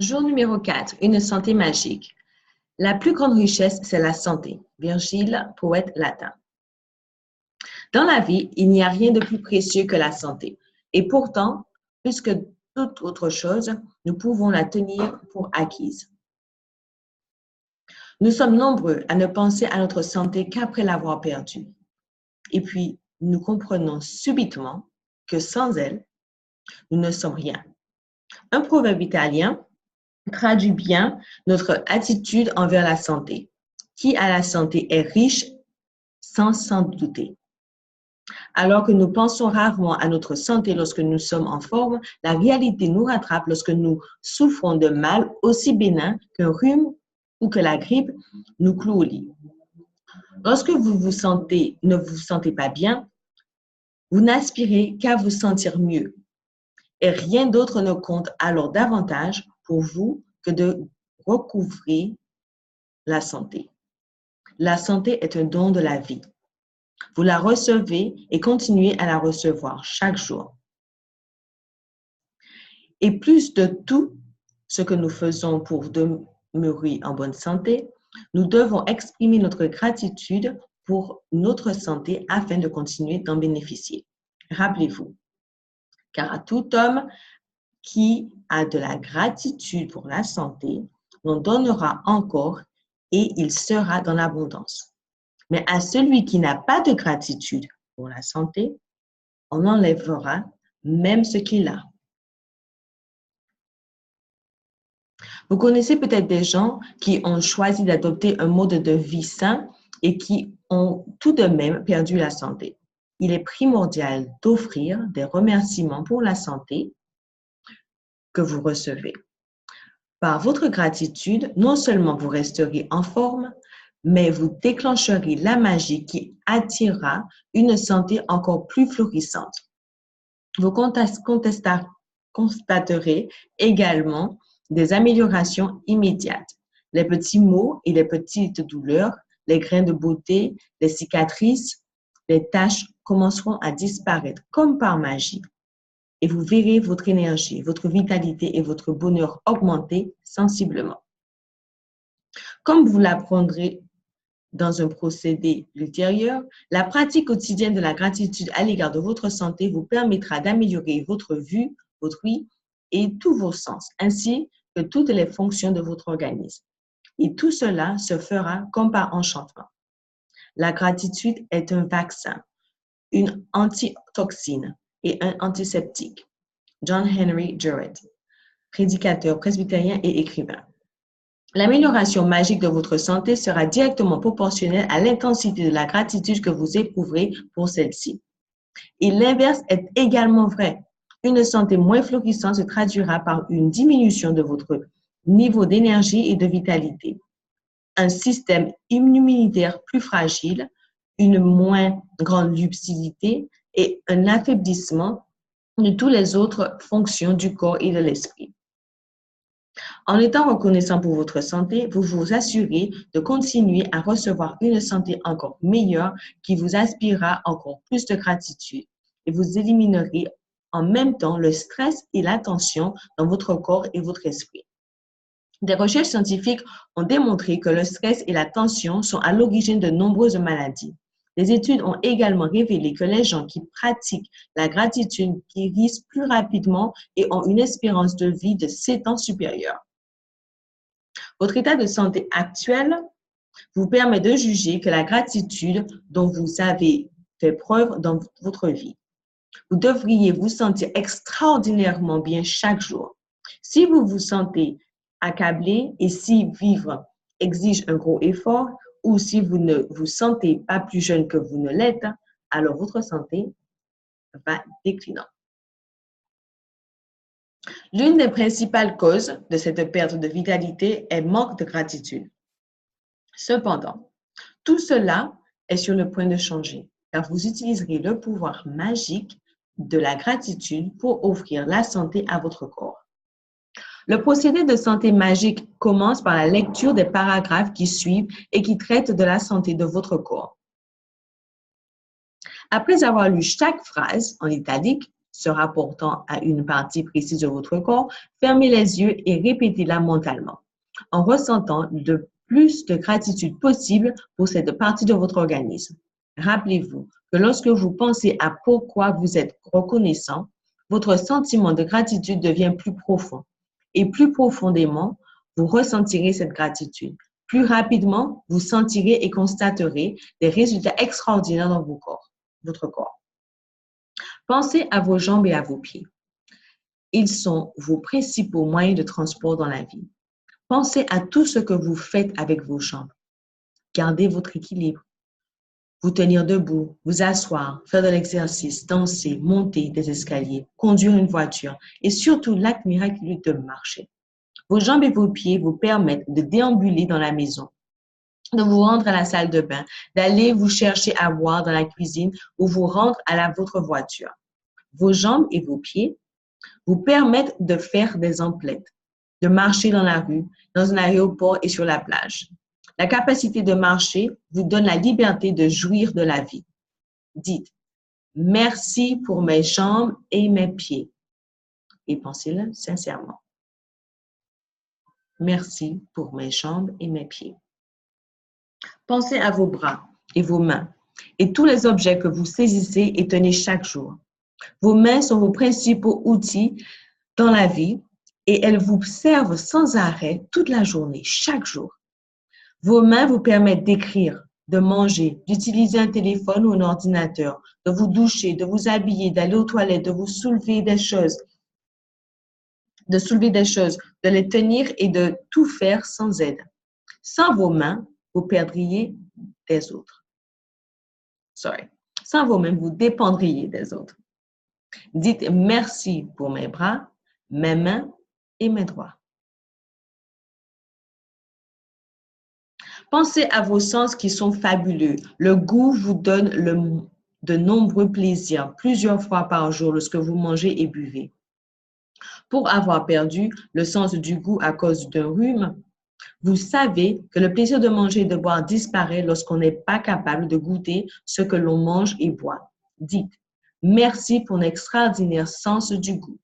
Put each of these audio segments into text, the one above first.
Jour numéro 4, une santé magique. La plus grande richesse, c'est la santé. Virgile, poète latin. Dans la vie, il n'y a rien de plus précieux que la santé. Et pourtant, plus que toute autre chose, nous pouvons la tenir pour acquise. Nous sommes nombreux à ne penser à notre santé qu'après l'avoir perdue. Et puis, nous comprenons subitement que sans elle, nous ne sommes rien. Un proverbe italien traduit bien notre attitude envers la santé. Qui a la santé est riche sans s'en douter. Alors que nous pensons rarement à notre santé lorsque nous sommes en forme, la réalité nous rattrape lorsque nous souffrons de mal aussi bénin qu'un rhume ou que la grippe nous cloue au lit. Lorsque ne vous sentez pas bien, vous n'aspirez qu'à vous sentir mieux. Et rien d'autre ne compte alors davantage pour vous que de recouvrer la santé. La santé est un don de la vie. Vous la recevez et continuez à la recevoir chaque jour. Et plus de tout ce que nous faisons pour demeurer en bonne santé, nous devons exprimer notre gratitude pour notre santé afin de continuer d'en bénéficier. Rappelez-vous, car à tout homme qui a de la gratitude pour la santé, on donnera encore et il sera dans l'abondance. Mais à celui qui n'a pas de gratitude pour la santé, on enlèvera même ce qu'il a. Vous connaissez peut-être des gens qui ont choisi d'adopter un mode de vie sain et qui ont tout de même perdu la santé. Il est primordial d'offrir des remerciements pour la santé que vous recevez. Par votre gratitude, non seulement vous resterez en forme, mais vous déclencherez la magie qui attirera une santé encore plus florissante. Vous constaterez également des améliorations immédiates. Les petits maux et les petites douleurs, les grains de beauté, les cicatrices, les taches commenceront à disparaître comme par magie. Et vous verrez votre énergie, votre vitalité et votre bonheur augmenter sensiblement. Comme vous l'apprendrez dans un procédé ultérieur, la pratique quotidienne de la gratitude à l'égard de votre santé vous permettra d'améliorer votre vue, votre ouïe et tous vos sens, ainsi que toutes les fonctions de votre organisme. Et tout cela se fera comme par enchantement. La gratitude est un vaccin, une antitoxine et un antiseptique. John Henry Jarrett, prédicateur presbytérien et écrivain. L'amélioration magique de votre santé sera directement proportionnelle à l'intensité de la gratitude que vous éprouverez pour celle-ci. Et l'inverse est également vrai. Une santé moins florissante se traduira par une diminution de votre niveau d'énergie et de vitalité, un système immunitaire plus fragile, une moins grande lucidité et un affaiblissement de toutes les autres fonctions du corps et de l'esprit. En étant reconnaissant pour votre santé, vous vous assurez de continuer à recevoir une santé encore meilleure qui vous inspirera encore plus de gratitude et vous éliminerez en même temps le stress et la tension dans votre corps et votre esprit. Des recherches scientifiques ont démontré que le stress et la tension sont à l'origine de nombreuses maladies. Des études ont également révélé que les gens qui pratiquent la gratitude guérissent plus rapidement et ont une espérance de vie de 7 ans supérieure. Votre état de santé actuel vous permet de juger que la gratitude dont vous avez fait preuve dans votre vie. Vous devriez vous sentir extraordinairement bien chaque jour. Si vous vous sentez accablé et si vivre exige un gros effort, ou si vous ne vous sentez pas plus jeune que vous ne l'êtes, alors votre santé va déclinant. L'une des principales causes de cette perte de vitalité est manque de gratitude. Cependant, tout cela est sur le point de changer, car vous utiliserez le pouvoir magique de la gratitude pour offrir la santé à votre corps. Le procédé de santé magique commence par la lecture des paragraphes qui suivent et qui traitent de la santé de votre corps. Après avoir lu chaque phrase en italique, se rapportant à une partie précise de votre corps, fermez les yeux et répétez-la mentalement, en ressentant le plus de gratitude possible pour cette partie de votre organisme. Rappelez-vous que lorsque vous pensez à pourquoi vous êtes reconnaissant, votre sentiment de gratitude devient plus profond. Et plus profondément, vous ressentirez cette gratitude. Plus rapidement, vous sentirez et constaterez des résultats extraordinaires dans votre corps. Pensez à vos jambes et à vos pieds. Ils sont vos principaux moyens de transport dans la vie. Pensez à tout ce que vous faites avec vos jambes. Gardez votre équilibre. Vous tenir debout, vous asseoir, faire de l'exercice, danser, monter des escaliers, conduire une voiture et surtout l'acte miraculeux de marcher. Vos jambes et vos pieds vous permettent de déambuler dans la maison, de vous rendre à la salle de bain, d'aller vous chercher à boire dans la cuisine ou vous rendre à votre voiture. Vos jambes et vos pieds vous permettent de faire des emplettes, de marcher dans la rue, dans un aéroport et sur la plage. La capacité de marcher vous donne la liberté de jouir de la vie. Dites « Merci pour mes jambes et mes pieds » et pensez-le sincèrement. Merci pour mes jambes et mes pieds. Pensez à vos bras et vos mains et tous les objets que vous saisissez et tenez chaque jour. Vos mains sont vos principaux outils dans la vie et elles vous servent sans arrêt toute la journée, chaque jour. Vos mains vous permettent d'écrire, de manger, d'utiliser un téléphone ou un ordinateur, de vous doucher, de vous habiller, d'aller aux toilettes, de soulever des choses, de les tenir et de tout faire sans aide. Sans vos mains, vous perdriez des autres. Sans vos mains, vous dépendriez des autres. Dites merci pour mes bras, mes mains et mes doigts. Pensez à vos sens qui sont fabuleux. Le goût vous donne de nombreux plaisirs, plusieurs fois par jour lorsque vous mangez et buvez. Pour avoir perdu le sens du goût à cause d'un rhume, vous savez que le plaisir de manger et de boire disparaît lorsqu'on n'est pas capable de goûter ce que l'on mange et boit. Dites merci pour l'extraordinaire sens du goût.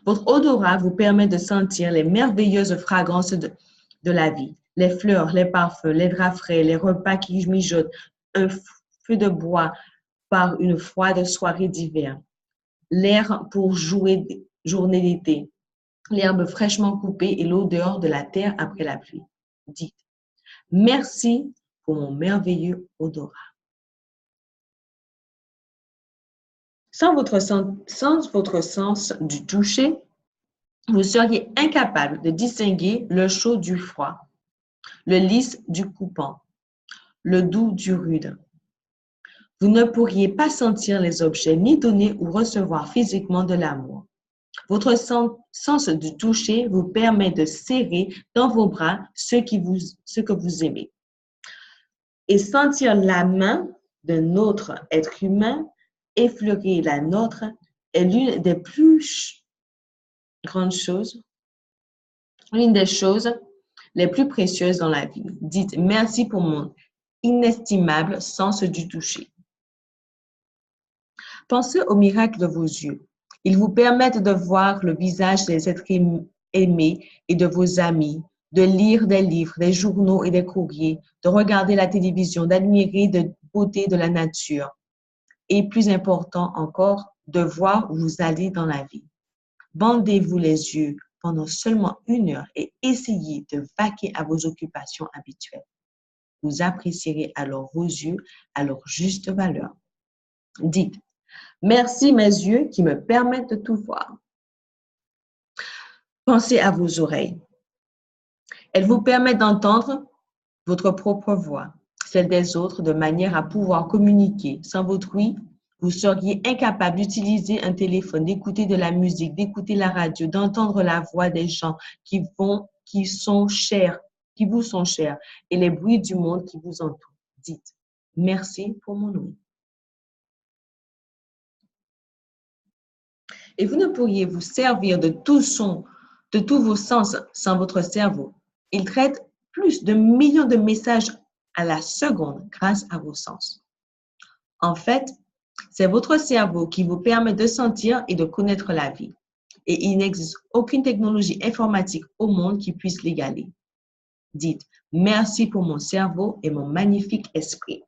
Votre odorat vous permet de sentir les merveilleuses fragrances de la vie. Les fleurs, les parfums, les draps frais, les repas qui mijotent, un feu de bois par une froide soirée d'hiver, l'air pour journée d'été, l'herbe fraîchement coupée et l'odeur de la terre après la pluie. Dites merci pour mon merveilleux odorat. Sans votre sens du toucher, vous seriez incapable de distinguer le chaud du froid, le lisse du coupant, le doux du rude. Vous ne pourriez pas sentir les objets ni donner ou recevoir physiquement de l'amour. Votre sens du toucher vous permet de serrer dans vos bras ce que vous aimez. Et sentir la main d'un autre être humain effleurer la nôtre est l'une des plus grandes choses, l'une des choses les plus précieuses dans la vie. Dites merci pour mon inestimable sens du toucher. Pensez au miracle de vos yeux. Ils vous permettent de voir le visage des êtres aimés et de vos amis, de lire des livres, des journaux et des courriers, de regarder la télévision, d'admirer la beauté de la nature. Et plus important encore, de voir où vous allez dans la vie. Bandez-vous les yeux pendant seulement 1 heure et essayez de vaquer à vos occupations habituelles. Vous apprécierez alors vos yeux à leur juste valeur. Dites merci mes yeux qui me permettent de tout voir. Pensez à vos oreilles. Elles vous permettent d'entendre votre propre voix, celle des autres, de manière à pouvoir communiquer. Sans votre ouïe, vous seriez incapable d'utiliser un téléphone, d'écouter de la musique, d'écouter la radio, d'entendre la voix des gens qui vous sont chers et les bruits du monde qui vous entourent. Dites merci pour mon ouïe. Et vous ne pourriez vous servir de tous vos sens sans votre cerveau. Il traite plus de millions de messages à la seconde grâce à vos sens. En fait, C'est votre cerveau qui vous permet de sentir et de connaître la vie. Et il n'existe aucune technologie informatique au monde qui puisse l'égaler. Dites, merci pour mon cerveau et mon magnifique esprit.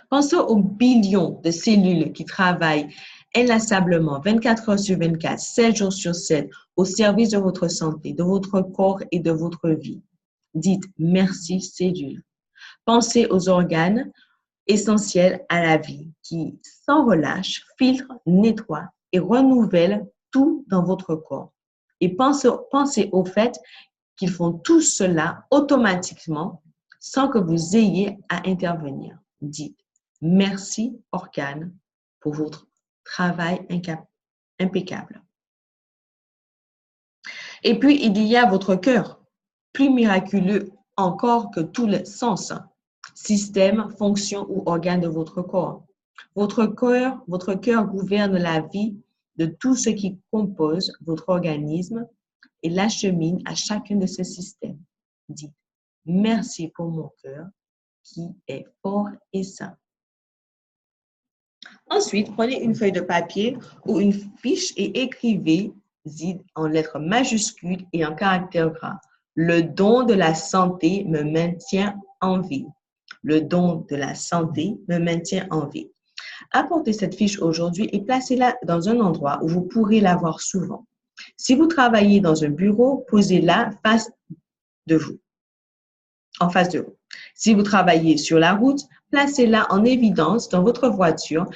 Pensez aux billions de cellules qui travaillent inlassablement 24 heures sur 24, 7 jours sur 7, au service de votre santé, de votre corps et de votre vie. Dites merci cellules. Pensez aux organes essentiels à la vie qui, sans relâche, filtrent, nettoient et renouvellent tout dans votre corps. Et pensez au fait qu'ils font tout cela automatiquement sans que vous ayez à intervenir. Dites merci organes pour votre travail impeccable. Et puis, il y a votre cœur, plus miraculeux encore que tous les sens, système, fonction ou organe de votre corps. Votre cœur gouverne la vie de tout ce qui compose votre organisme et l'achemine à chacun de ces systèmes. Dites merci pour mon cœur qui est fort et sain. Ensuite, prenez une feuille de papier ou une fiche et écrivez-y en lettres majuscules et en caractères gras. Le don de la santé me maintient en vie. Le don de la santé me maintient en vie. Apportez cette fiche aujourd'hui et placez-la dans un endroit où vous pourrez la voir souvent. Si vous travaillez dans un bureau, posez-la en face de vous. Si vous travaillez sur la route, placez-la en évidence dans votre voiture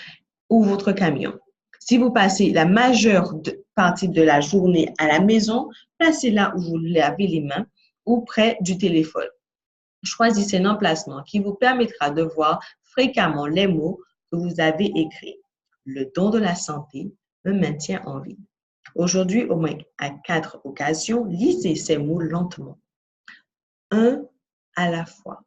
ou votre camion. Si vous passez la majeure partie de la journée à la maison, placez-la où vous lavez les mains ou près du téléphone. Choisissez un emplacement qui vous permettra de voir fréquemment les mots que vous avez écrits. Le don de la santé me maintient en vie. Aujourd'hui, au moins à 4 occasions, lisez ces mots lentement, un à la fois,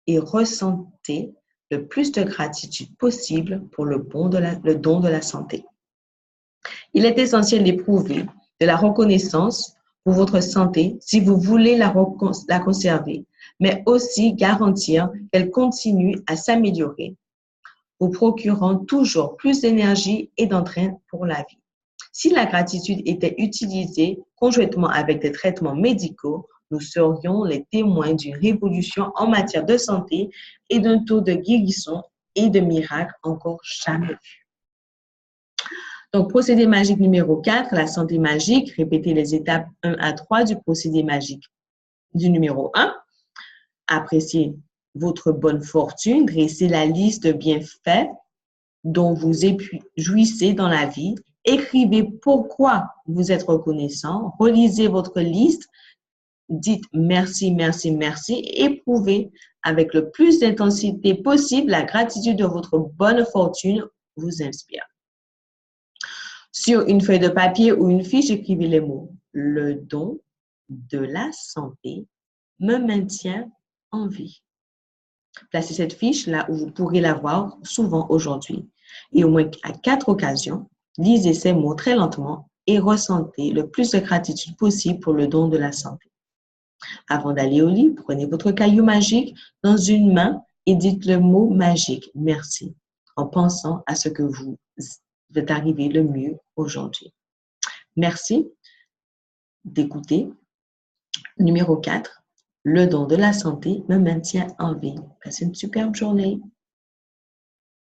et ressentez le plus de gratitude possible pour le don de la santé. Il est essentiel d'éprouver de la reconnaissance pour votre santé si vous voulez la conserver, mais aussi garantir qu'elle continue à s'améliorer, vous procurant toujours plus d'énergie et d'entrain pour la vie. Si la gratitude était utilisée conjointement avec des traitements médicaux, nous serions les témoins d'une révolution en matière de santé et d'un taux de guérison et de miracles encore jamais vu. Donc, procédé magique numéro 4, la santé magique. Répétez les étapes 1 à 3 du procédé magique du numéro 1. Appréciez votre bonne fortune. Dressez la liste de bienfaits dont vous jouissez dans la vie. Écrivez pourquoi vous êtes reconnaissant. Relisez votre liste. Dites merci, merci, merci. Éprouvez avec le plus d'intensité possible la gratitude de votre bonne fortune vous inspire. Sur une feuille de papier ou une fiche, écrivez les mots. Le don de la santé me maintient en vie. Placez cette fiche là où vous pourrez la voir souvent aujourd'hui. Et au moins à 4 occasions, lisez ces mots très lentement et ressentez le plus de gratitude possible pour le don de la santé. Avant d'aller au lit, prenez votre caillou magique dans une main et dites le mot magique, merci, en pensant à ce que vous êtes arrivé le mieux aujourd'hui. Merci d'écouter. Numéro 4, le don de la santé me maintient en vie. Passez une superbe journée.